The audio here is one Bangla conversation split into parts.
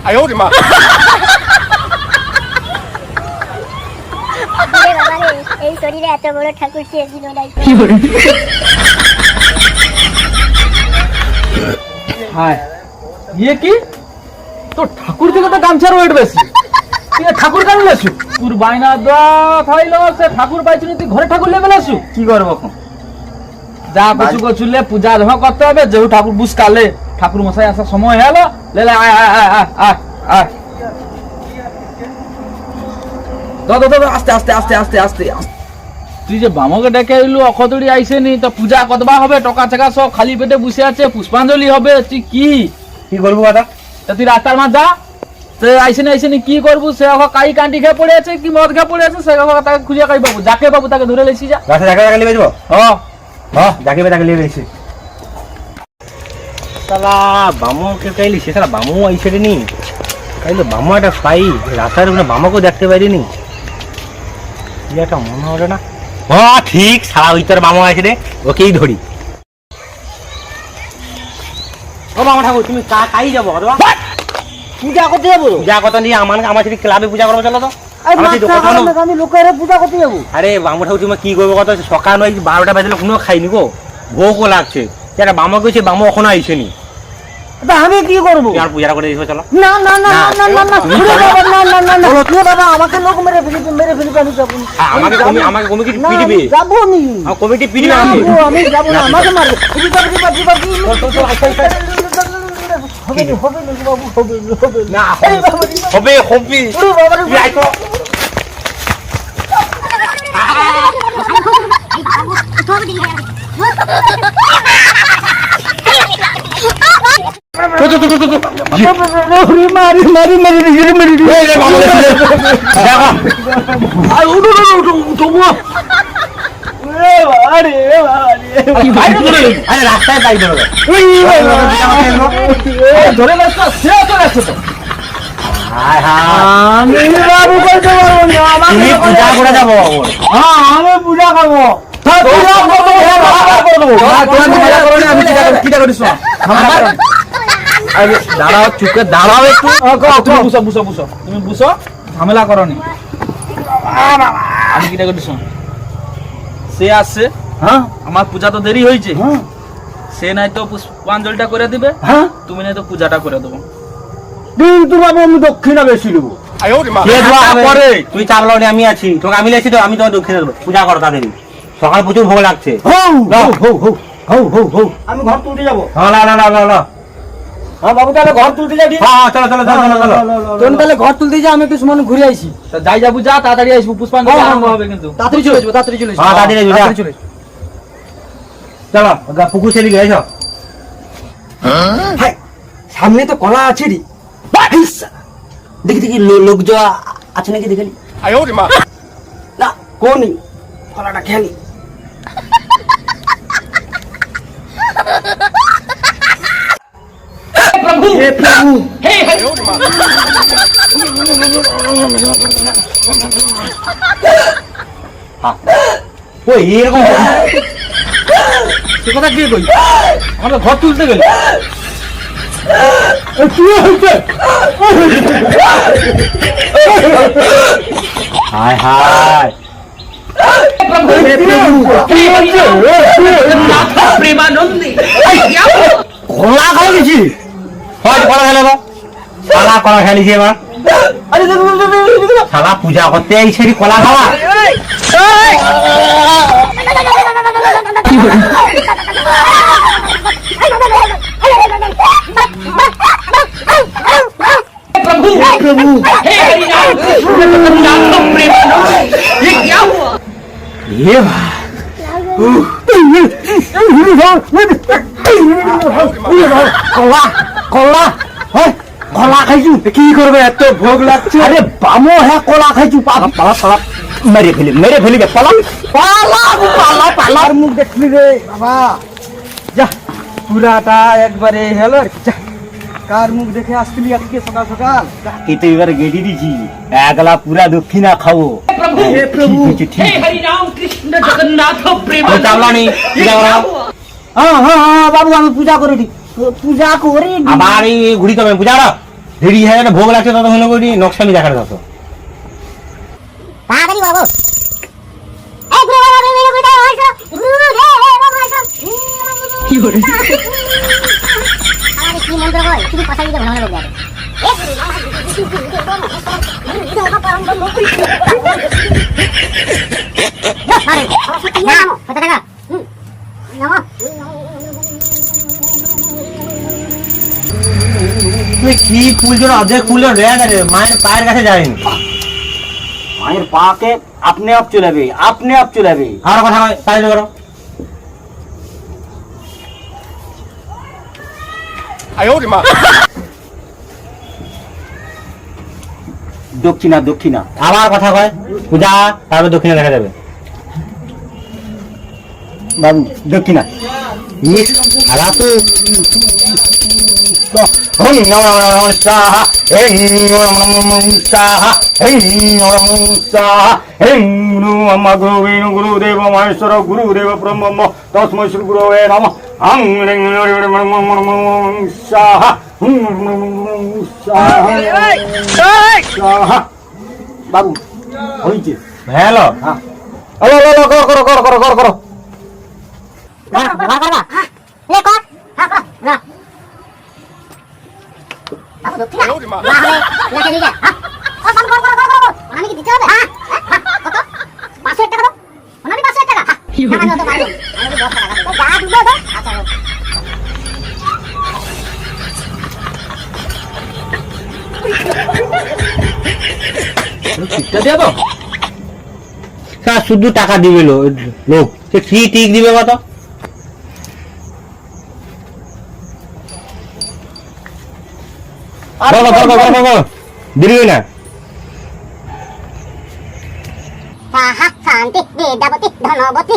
哎呦我的妈！ এই শরীরে এত বড় ঠাকুর চেয়েছিল না। হায় ইয়ে কি তো ঠাকুর থেকে তো গামছার ওয়েট বেশি তুই ঠাকুর কান লেছু তোর বাইনা দোয়া থাইলো সে ঠাকুর পাইছু তুই ঘরে ঠাকুর লেবে লেছু কি করব এখন? যা কচু কচুলে পূজা ধোয়া করতে হবে যেউ ঠাকুর বুসকালে ঠাকুর মশাই আসার সময় হলো লেলে আয় আয় আয় আয় আয় দাদা দাদা আস্তে আস্তে আস্তে আস্তে আস্তে তুই যে বামকে ডেকে এলু অখতড়ি আইসেনি তো পূজা কতবা হবে টকা চাকা সব খালি পেটে বসে আছে পুষ্পাঞ্জলি হবে তুই কি করবো দাদা? তা তুই রাস্তার মাঝ যা তো আইসেনি কি করবো সে কাই কান্টি খেয়ে পড়ে আছে কি মদ খেয়ে পড়ে আছে সে তাকে খুঁজে খাই পাবো যাকে পাবো তাকে ধরে লেছি যা রাস্তা জায়গা লিয়ে যাবো। হ্যাঁ হ্যাঁ যাকে তাকে লিয়ে গেছি। সালা বামকে কাইলি সে সালা বামু আইসে নি কাইলে বামু একটা পাই রাস্তার উপরে বামাকেও দেখতে পারিনি কি একটা মনে হলো না। হ্যাঁ ঠিক সারা ওই তোর বামু আছে রে ওকেই ধরি। ও বামা ঠাকুর তুমি কাই যাবো অথবা পূজা করতে যাবো? যা কথা নিয়ে আমার সাথে ক্লাবে পূজা করবো চলো তো। আমি লোকের পূজা করতে যাবো। আরে বামু ঠাকুর তুমি কি করবো কথা সকাল নয় 12টা বাজলে কোনো খাইনি গো ভোগও লাগছে যারা বামা গেছে বামু এখনো আইসেনি। তা আমি কি করবো? আর পূজা করে দিয়েছো চলো। না না না না না না বাবা আমাকে লোক মেরে ফেলবে আমি যাবো না। আমাকে কমিটি পিটবে। যাবো আমি কমিটি পিটবে আমাকে। আমি যাবো না আমাকে মারবে। হবে বাবু হবে না হবে হবে রাস্তায় তাই ধরে ধরে আমি বাবু করতে পারবো না তুমি পূজা করে যাবো। হ্যাঁ আমি পূজা করবো দাঁড়াও চুপে দাঁড়াও একটু তুমি বুঝো বুঝো বুঝো তুমি বুঝো ঝামেলা করনি আমি কিটা করছি সে আসছে হ্যাঁ আমার পূজা তো দেরি হয়েছে সে নাই তো পুষ্পাঞ্জলিটা করে দিবে হ্যাঁ তুমি নাই তো পূজাটা করে দেবো কিন্তু বাবু আমি দক্ষিণা বেশি দেবো 哎呦我的妈！ পরে তুই চাপলাও নি আমি আছি তোকে আমি লেছি তো আমি তোমার দক্ষিণে দেবো পূজা করো তাদের সকাল প্রচুর ভোগ লাগছে। আমি ঘর তুলতে যাবো। হ্যাঁ হ্যাঁ বাবু তাহলে ঘর তুলতে যাবি? চলো চলো চলো চলো চলো তুমি তাহলে ঘর তুলতে যা আমি একটু সময় ঘুরে আইছি। তা যাই যাবো যা তাড়াতাড়ি আসবো পুষ্পাঞ্জলি আরম্ভ হবে কিন্তু তাড়াতাড়ি চলে আসবো তাড়াতাড়ি চলে আসবো। হ্যাঁ তাড়াতাড়ি চলে চলো পুকুর ছেড়ে গিয়ে এসো। সামনে তো কলা আছে রে দেখি দেখি লোক যাওয়া আছে নাকি দেখে 哎呦我的妈！ না কোন কলাটা খেলি প্রভু হে প্রভু হে 哎呦我的妈！ ওই এরকম সে কথা কি কই আমরা ঘর তুলতে গেলে কি হয়েছে? হায় হায় প্রভু হে প্রভু কি হচ্ছে প্রেমানন্দে কলা খাই গেছি হয় কলা খেলে বা শালা কলা খেলিছি এবার আরে শালা পূজা করতে এই সেটি কলা খাওয়া प्रभु प्रभु हे हरि राम कृष्ण जगन्नाथ प्रेमानंद ये क्या हुआ এ ভাই কলা কলা কলা খাইছু কি করবে এত ভোগ লাগছে আরে বামো হ্যাঁ কলা খাইছু পালা পালা পালা মেরে ফেলিবে পালা পালা পালা পালার মুখ দেখলি রে বাবা যা পুরাটা একবারে হেলো যা কার মুখ দেখে আসছিলি আজকে সকাল সকাল কিন্তু এবারে গেড়ি দিছি একলা পুরা দক্ষিণা খাবো प्रभु हे प्रभु हे हरि राम कृष्ण जगन्नाथ प्रेमानंद চামলানি ये পূজা क्या করা हुआ হ্যাঁ হ্যাঁ হ্যাঁ বাবু আমি পূজা করে দি পূজা করে দি আবার এই ঘুরি তবে পূজা করা দেরি হয়ে গেলে ভোগ লাগছে ততক্ষণ করি নকশামি দেখার মতো। তাড়াতাড়ি বাবু এই গুরু বাবা বেরিয়ে গুরু হইছো গুরু রে বাবা হইছো কি করে আরে কি মন্ত্র কই তুমি কথা দিতে ভালো লাগে এই গুরু বাবা এটা পারম বন্ধ আরে না কত টাকা নাও তুমি কি ফুল জন্য অর্ধেক ফুল রে মায়ের পায়ের কাছে যায়নি। মায়ের পাকে আপনি আপ চলাবে, আপনি আপ চলাবে। আর কথা নয় তাই করো। দক্ষিণা দক্ষিণা আবার কথা কয় পূজা তারপর দক্ষিণে দেখা যাবে। বাবু দক্ষিণা। ইস আলা তো ওম নমঃ স্বাহা ওম নমঃ স্বাহা ওম নমঃ স্বাহা ওম নমঃ গুরুবেন গুরুদেব মহেশ্বর গুরুদেব ব্রহ্ম তস্मै শ্রী গুরুবে নমঃ আং নমঃ স্বাহা ওম নমঃ স্বাহা। বাবু হইছে হ্যালো হ্যাঁ হ্যালো হ্যালো করো করো করো করো করো করো না না না লে কর হ্যাঁ কর না বাবু দক্ষিণা না হলে লেখে দিই হ্যাঁ ও বাবু কর আমি কি দিতে হবে হ্যাঁ কত 500 টাকা দাও ওনামি 500 টাকা কি হবে না তো পারবো আমি 10 টাকা তো যা দিবে দাও আচ্ছা ঠিকটা দিয়ে দাও স্যার শুধু টাকা দিবে লোক সে কি ঠিক দিবে কত দেরি না সাহা শান্তি বেদাবতী ধনবতী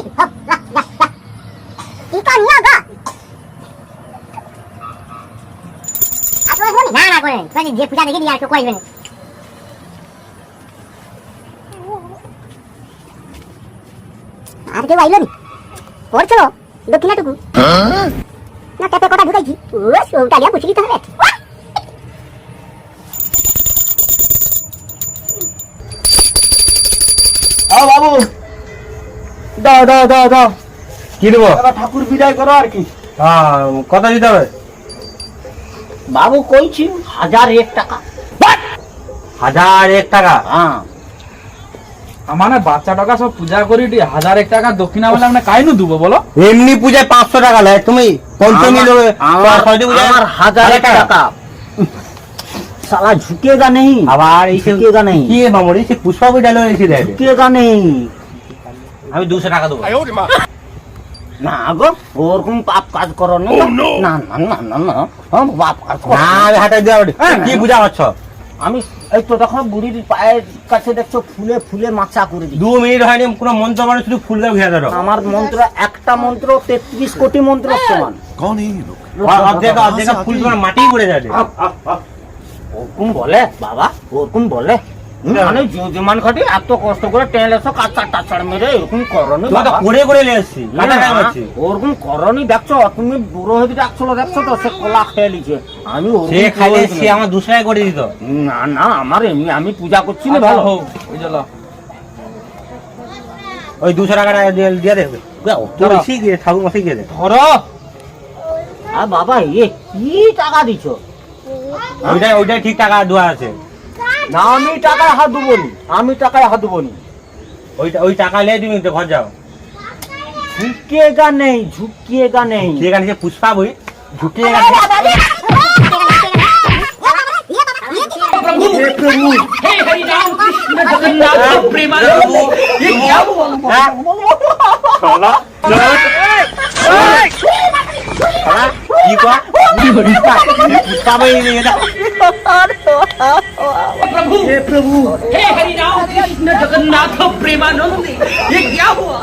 কি কন্যা গো আপনি বলি না না করে মানে যে পূজা দেখে দিয়ে আর কেউ কইবেন আর কেউ আইলো নি করছো দক্ষিণাটুকু না পেপে কটা ঢুকাইছি ও সৌটালিয়া বুঝি দিতে হবে বাবু দাও দাও দাও দাও কি দেবো এবার ঠাকুর বিদায় করো আর কি। কত দিতে হবে বাবু কইছি 1001 টাকা। 1001 টাকা হ্যাঁ মানে বাচ্চা টাকা সব পূজা করি 1001 টাকা দক্ষিণা বলে আমরা কাইনু দেবো বলো এমনি পূজায় 500 টাকা নেয় তুমি পঞ্চমী লোকে আমার 1001 টাকা साला झुकेगा नहीं আবার এই झुकेगा नहीं কি মামুরি সে পুষ্পা বই ডায়লগ এসে দেয় झुकेगा नहीं আমি 200 টাকা দেবো না গো ওরকম পাপ কাজ করো না না না না না না हम পাপ কাজ করো না আমি হাতে দেওয়া কি পূজা করছো আমি এই তো দেখো বুড়ির পায়ের কাছে দেখছো ফুলে ফুলে মাচা করে দিই 2 মিনিট হয়নি কোনো মন্ত্র মানে শুধু ফুল দাও ঘিরে ধরো আমার মন্ত্র একটা মন্ত্র 33 কোটি মন্ত্র সমান कौन है ये लोग? অর্ধেক অর্ধেক ফুল তোমার মাটি পড়ে যাবে ওরকম বলে বাবা ওরকম বলে মানে জীবন খাটি এত কষ্ট করে টেনেছো কাঁচা টাচার মেরে এরকম করনি তুমি তো করে করে নিয়ে আসছি কাটা টাকা পাচ্ছি ওরকম করনি দেখছো তুমি বুড়ো হয়ে ডাকছিল দেখছো তো সে কলা খেয়ে লিছে আমি সে খাইলে সে আমার 200 টাকা করে দিত না না আমার এমনি আমি পূজা করছি না ভালো ভালো হোক ওই চলো ওই 200 টাকা দিয়ে দেবে তো বেশি দিয়ে ঠাকুর মশাই দিয়ে দে ধরো আর বাবা এ কি টাকা দিছো ওইটাই ঠিক টাকা দেওয়া আছে না আমি টাকায় হাত দেবো নি আমি টাকায় হাত দেবো নি ওই টাকা নিয়ে তুমি তো ঘর যাও झुकेगा नहीं झुकिएगा नहीं ঠিক আছে পুষ্পা বই ঝুঁকে কি কয় পুষ্পা বই प्रभु हे हरि राम कृष्ण जगन्नाथ प्रेमानंद ये क्या हुआ